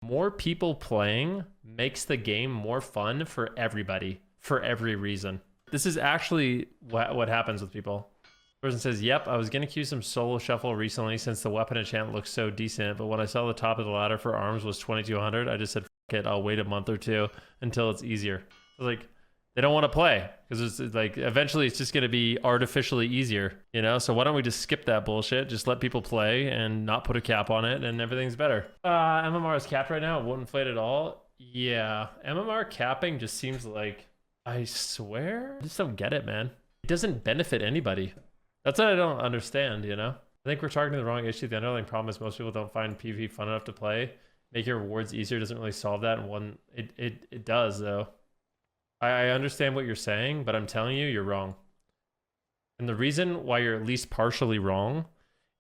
More people playing makes the game more fun for everybody, for every reason. This is actually what happens with people. Person says, yep, I was going to queue some solo shuffle recently since the weapon enchant looks so decent, but when I saw the top of the ladder for arms was 2200, I just said, fuck it, I'll wait a month or two until it's easier. Like, they don't want to play because it's like eventually it's just going to be artificially easier, you know? So why don't we just skip that bullshit, just let people play and not put a cap on it and everything's better. MMR is capped right now, it won't inflate at all. Yeah, MMR capping just seems like, I swear, I just don't get it, man. It doesn't benefit anybody. That's what I don't understand, you know? I think we're targeting the wrong issue. The underlying problem is most people don't find PvP fun enough to play. Make your rewards easier doesn't really solve that. And it does, though. I understand what you're saying, but I'm telling you, you're wrong. And the reason why you're at least partially wrong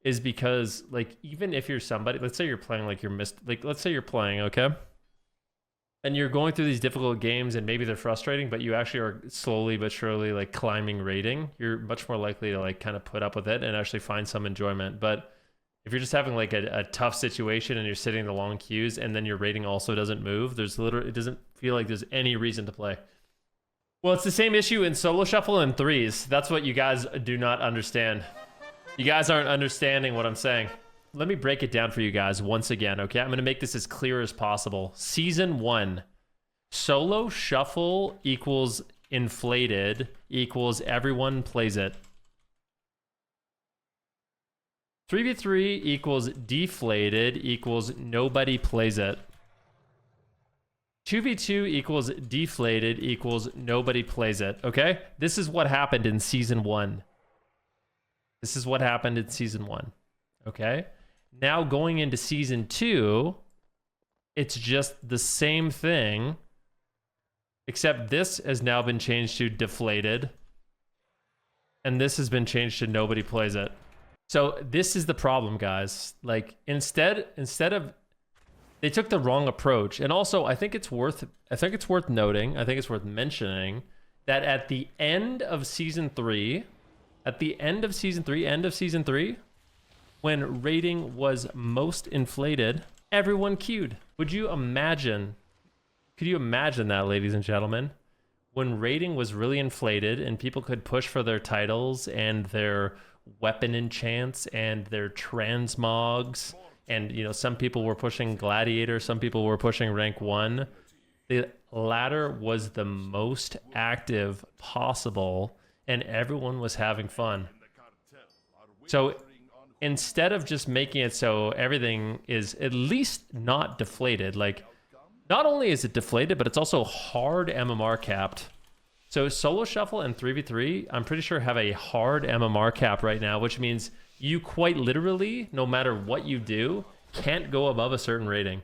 is because, like, even if you're somebody, let's say you're playing like let's say you're playing, okay? And you're going through these difficult games and maybe they're frustrating, but you actually are slowly but surely like climbing rating. You're much more likely to like kind of put up with it and actually find some enjoyment. But if you're just having like a tough situation and you're sitting in the long queues and then your rating also doesn't move, it doesn't feel like there's any reason to play. Well, it's the same issue in solo shuffle and threes. That's what you guys do not understand. You guys aren't understanding what I'm saying. Let me break it down for you guys once again, okay? I'm going to make this as clear as possible. Season 1, solo shuffle equals inflated equals everyone plays it. 3v3 equals deflated equals nobody plays it. 2v2 equals deflated equals nobody plays it, okay? This is what happened in Season 1. This is what happened in Season 1, okay? Now going into Season 2, it's just the same thing, except this has now been changed to deflated, and this has been changed to nobody plays it. So this is the problem, guys. Like, instead of they took the wrong approach. And also, I think it's worth noting, I think it's worth mentioning that at the end of Season 3, when rating was most inflated, everyone queued. Could you imagine that, ladies and gentlemen? When rating was really inflated and people could push for their titles and their weapon enchants and their transmogs, and you know, some people were pushing gladiator, some people were pushing rank 1. The ladder was the most active possible and everyone was having fun. So instead of just making it so everything is at least not deflated, like not only is it deflated, but it's also hard MMR capped. So solo shuffle and 3v3, I'm pretty sure have a hard MMR cap right now, which means you quite literally, no matter what you do, can't go above a certain rating,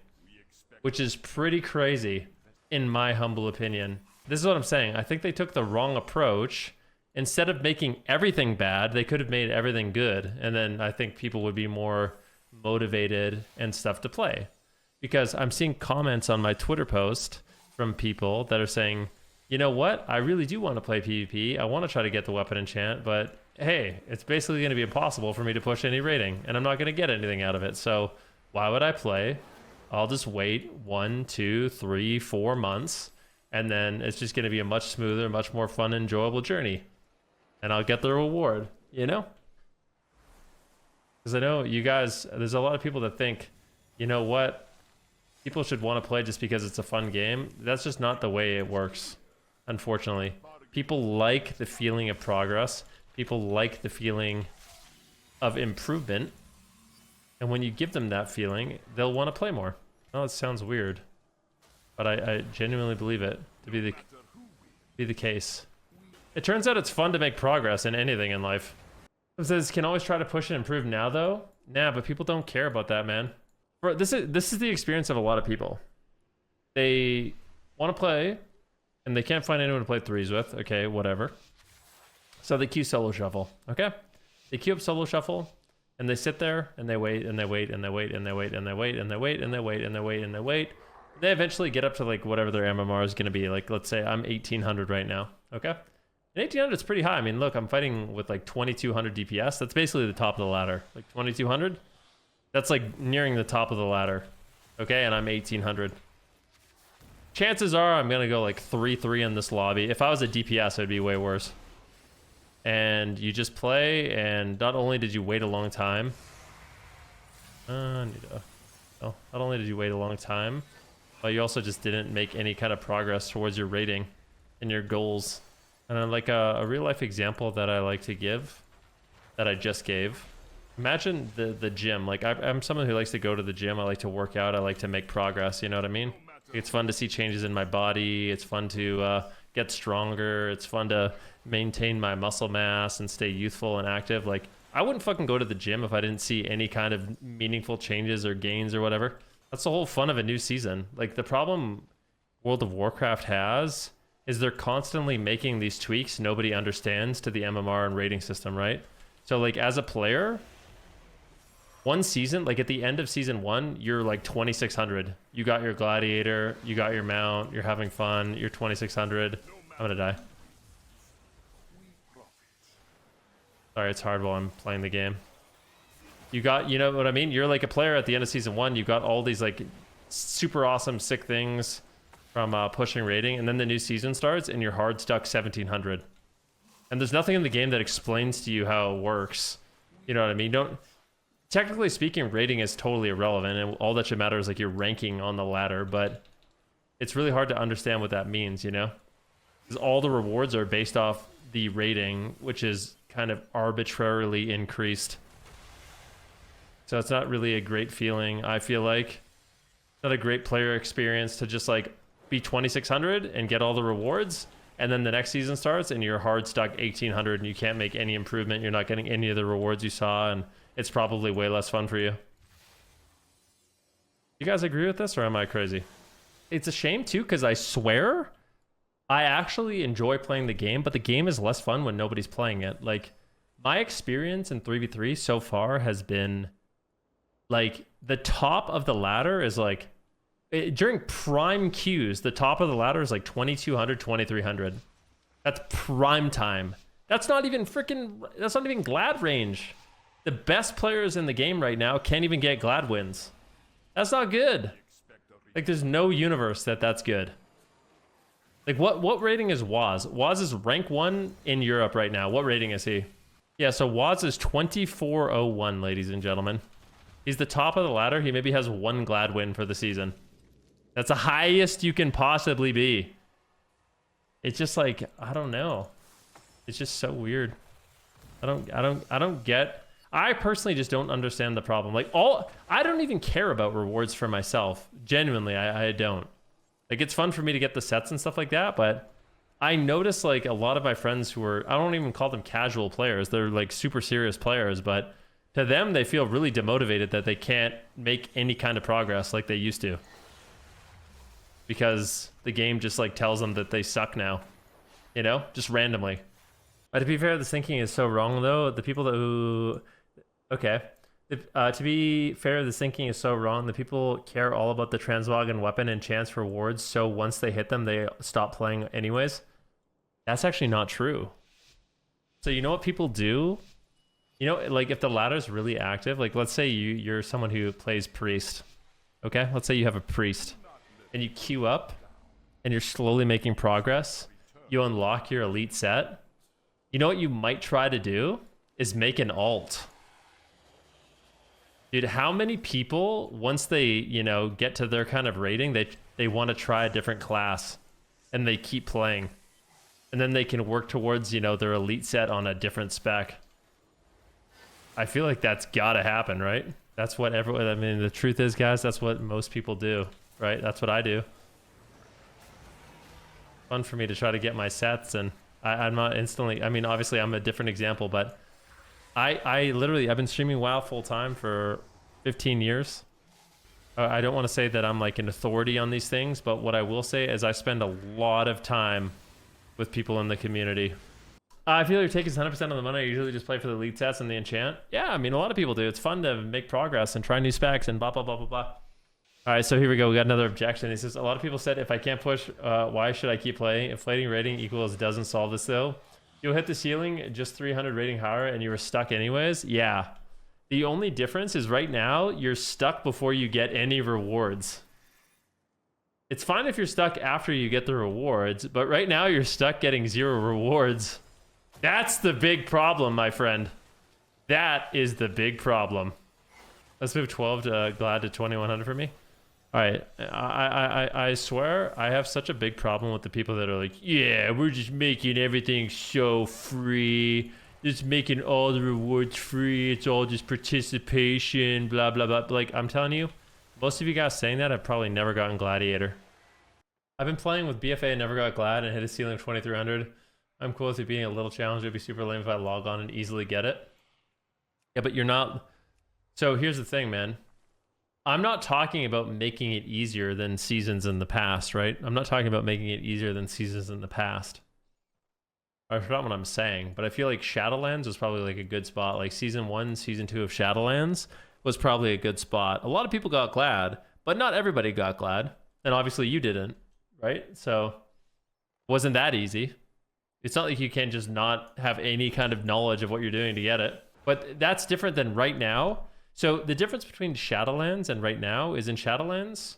which is pretty crazy in my humble opinion. This is what I'm saying. I think they took the wrong approach. Instead of making everything bad, they could have made everything good. And then I think people would be more motivated and stuff to play. Because I'm seeing comments on my Twitter post from people that are saying, you know what? I really do want to play PvP. I want to try to get the weapon enchant, but hey, it's basically going to be impossible for me to push any rating, and I'm not going to get anything out of it. So why would I play? I'll just wait 1, 2, 3, 4 months, and then it's just going to be a much smoother, much more fun, enjoyable journey. And I'll get the reward, you know? Because I know you guys, there's a lot of people that think, you know what? People should want to play just because it's a fun game. That's just not the way it works, unfortunately. People like the feeling of progress. People like the feeling of improvement. And when you give them that feeling, they'll want to play more. Oh, it sounds weird, but I genuinely believe it to be the case. It turns out it's fun to make progress in anything in life. It says, can always try to push and improve now, though? Nah, but people don't care about that, man. This is the experience of a lot of people. They want to play, and they can't find anyone to play threes with. Okay, whatever. So they queue solo shuffle, okay? They queue up solo shuffle, and they sit there, and they wait, and they wait, and they wait, and they wait, and they wait, and they wait, and they wait, and they wait, and they wait. They eventually get up to like whatever their MMR is going to be. Like, let's say I'm 1800 right now, okay? And 1800 is pretty high. I mean, look, I'm fighting with like 2200 DPS. That's basically the top of the ladder. Like 2200, that's like nearing the top of the ladder. Okay, and I'm 1800. Chances are I'm gonna go like 3-3 in this lobby. If I was a DPS, it'd be way worse. And you just play, and not only did you wait a long time, not only did you wait a long time, but you also just didn't make any kind of progress towards your rating and your goals. And like a real life example that I like to give, that I just gave. Imagine the gym. Like I'm someone who likes to go to the gym. I like to work out. I like to make progress. You know what I mean? It's fun to see changes in my body. It's fun to get stronger. It's fun to maintain my muscle mass and stay youthful and active. Like I wouldn't fucking go to the gym if I didn't see any kind of meaningful changes or gains or whatever. That's the whole fun of a new season. Like the problem World of Warcraft has is they're constantly making these tweaks nobody understands to the MMR and rating system, right? So like as a player, one season, like at the end of season 1, you're like 2600. You got your gladiator, you got your mount, you're having fun, you're 2600. I'm gonna die. Sorry, it's hard while I'm playing the game. You got, you know what I mean? You're like a player at the end of season 1, you got all these like super awesome, sick things from pushing rating, and then the new season starts and you're hard stuck 1700. And there's nothing in the game that explains to you how it works. You know what I mean? Technically speaking, rating is totally irrelevant, and all that should matter is like your ranking on the ladder, but it's really hard to understand what that means, you know? Because all the rewards are based off the rating, which is kind of arbitrarily increased. So it's not really a great feeling, I feel like. Not a great player experience to just like be 2600 and get all the rewards, and then the next season starts and you're hard stuck 1800 and you can't make any improvement. You're not getting any of the rewards you saw, and it's probably way less fun for you. You guys agree with this, or am I crazy? It's a shame too, because I swear I actually enjoy playing the game, but the game is less fun when nobody's playing it. Like my experience in 3v3 so far has been like the top of the ladder is like during prime queues, the top of the ladder is like 2200, 2300. That's prime time. That's not even glad range. The best players in the game right now can't even get glad wins. That's not good. Like there's no universe that's good. Like what rating is Waz? Waz is rank 1 in Europe right now. What rating is he? Yeah, so Waz is 2401, ladies and gentlemen. He's the top of the ladder. He maybe has 1 glad win for the season. That's the highest you can possibly be. It's just like, I don't know. It's just so weird. I don't get. I personally just don't understand the problem. Like I don't even care about rewards for myself. Genuinely, I don't. Like it's fun for me to get the sets and stuff like that, but I notice like a lot of my friends who are, I don't even call them casual players. They're like super serious players, but to them, they feel really demotivated that they can't make any kind of progress like they used to. Because the game just like tells them that they suck now, you know, just randomly. To be fair, this thinking is so wrong though. The people who, okay. To be fair, this thinking is so wrong. The people care all about the transmog weapon and chance rewards, so once they hit them, they stop playing anyways. That's actually not true. So you know what people do? You know, like if the ladder's really active, like let's say you're someone who plays priest. Okay, let's say you have a priest and you queue up and you're slowly making progress. You unlock your elite set. You know what you might try to do is make an alt. Dude, how many people, once they, you know, get to their kind of rating, they want to try a different class and they keep playing. And then they can work towards, you know, their elite set on a different spec. I feel like that's gotta happen, right? That's what everyone, I mean, the truth is, guys, that's what most people do, right? That's what I do. Fun for me to try to get my sets, and I'm not instantly, I mean, obviously I'm a different example, but I literally, I've been streaming WoW full time for 15 years. I don't want to say that I'm like an authority on these things, but what I will say is I spend a lot of time with people in the community. I feel your take is 100% of the money. I usually just play for the lead sets and the enchant. Yeah, I mean, a lot of people do. It's fun to make progress and try new specs and blah, blah, blah, blah, blah. All right, so here we go. We got another objection. He says, a lot of people said, if I can't push, why should I keep playing? Inflating rating equals doesn't solve this, though. You'll hit the ceiling just 300 rating higher and you were stuck anyways. Yeah. The only difference is right now you're stuck before you get any rewards. It's fine if you're stuck after you get the rewards, but right now you're stuck getting 0 rewards. That's the big problem, my friend. That is the big problem. Let's move 12 to glad to 2100 for me. All right, I swear I have such a big problem with the people that are like, yeah, we're just making everything so free. Just making all the rewards free. It's all just participation, blah, blah, blah. Like, I'm telling you, most of you guys saying that have probably never gotten Gladiator. I've been playing with BFA and never got Glad and hit a ceiling of 2300. I'm cool with it being a little challenge. It'd be super lame if I log on and easily get it. Yeah, but you're not. So here's the thing, man. I'm not talking about making it easier than seasons in the past, right? I'm not talking about making it easier than seasons in the past. I forgot what I'm saying, but I feel like Shadowlands was probably like a good spot. Like season 1, season 2 of Shadowlands was probably a good spot. A lot of people got Glad, but not everybody got Glad. And obviously you didn't, right? So it wasn't that easy. It's not like you can just not have any kind of knowledge of what you're doing to get it. But that's different than right now. So the difference between Shadowlands and right now is in Shadowlands,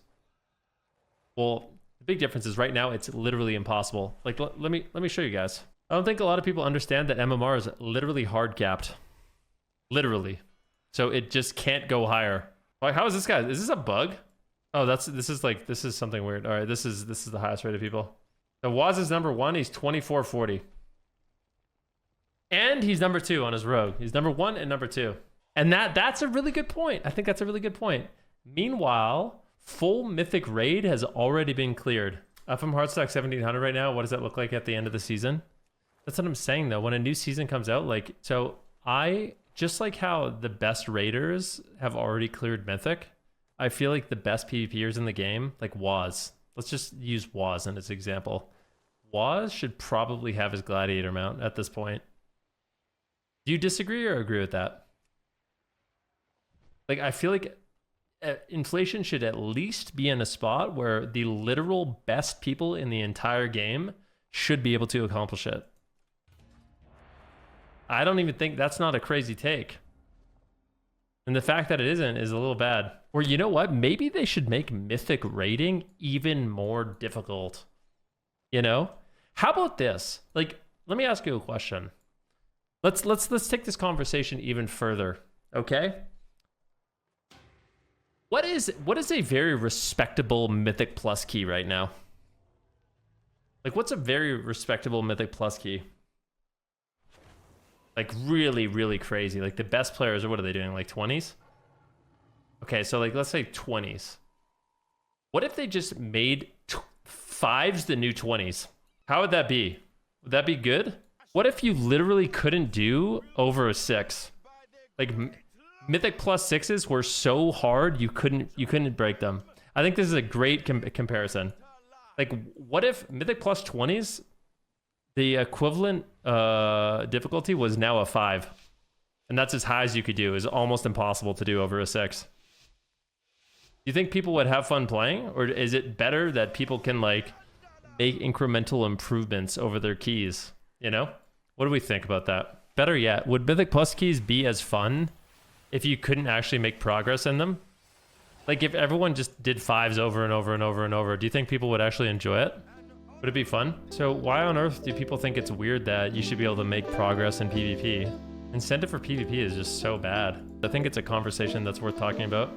well, the big difference is right now it's literally impossible. Like, let me show you guys. I don't think a lot of people understand that MMR is literally hard capped. Literally. So it just can't go higher. Like, how is this guy? Is this a bug? Oh, this is something weird. All right, this is the highest rated people. So Waz is number 1. He's 2440. And he's number 2 on his rogue. He's number 1 and number 2. And that's a really good point. I think that's a really good point. Meanwhile, full mythic raid has already been cleared. From Heartstock 1700 right now, what does that look like at the end of the season? That's what I'm saying though. When a new season comes out, like, so just like how the best raiders have already cleared mythic, I feel like the best PvPers in the game, like Waz. Let's just use Waz in its example. Waz should probably have his gladiator mount at this point. Do you disagree or agree with that? Like, I feel like inflation should at least be in a spot where the literal best people in the entire game should be able to accomplish it. I don't even think that's not a crazy take. And the fact that it isn't is a little bad. Or you know what? Maybe they should make mythic raiding even more difficult. You know? How about this? Like, let me ask you a question. Let's take this conversation even further. Okay? What is a very respectable Mythic Plus key right now? Like, what's a very respectable Mythic Plus key? Like, really, really crazy. Like, the best players, or what are they doing? Like, 20s? Okay, so, like, let's say 20s. What if they just made 5s the new 20s? How would that be? Would that be good? What if you literally couldn't do over a 6? Like, Mythic Plus 6s were so hard you couldn't break them. I think this is a great comparison. Like, what if Mythic Plus 20s, the equivalent difficulty was now a 5, and that's as high as you could do. It's almost impossible to do over a 6. Do you think people would have fun playing, or is it better that people can like make incremental improvements over their keys? You know, what do we think about that? Better yet, would Mythic Plus keys be as fun if you couldn't actually make progress in them? Like, if everyone just did 5s over and over and over and over, do you think people would actually enjoy it? Would it be fun? So why on earth do people think it's weird that you should be able to make progress in PvP? Incentive for PvP is just so bad. I think it's a conversation that's worth talking about.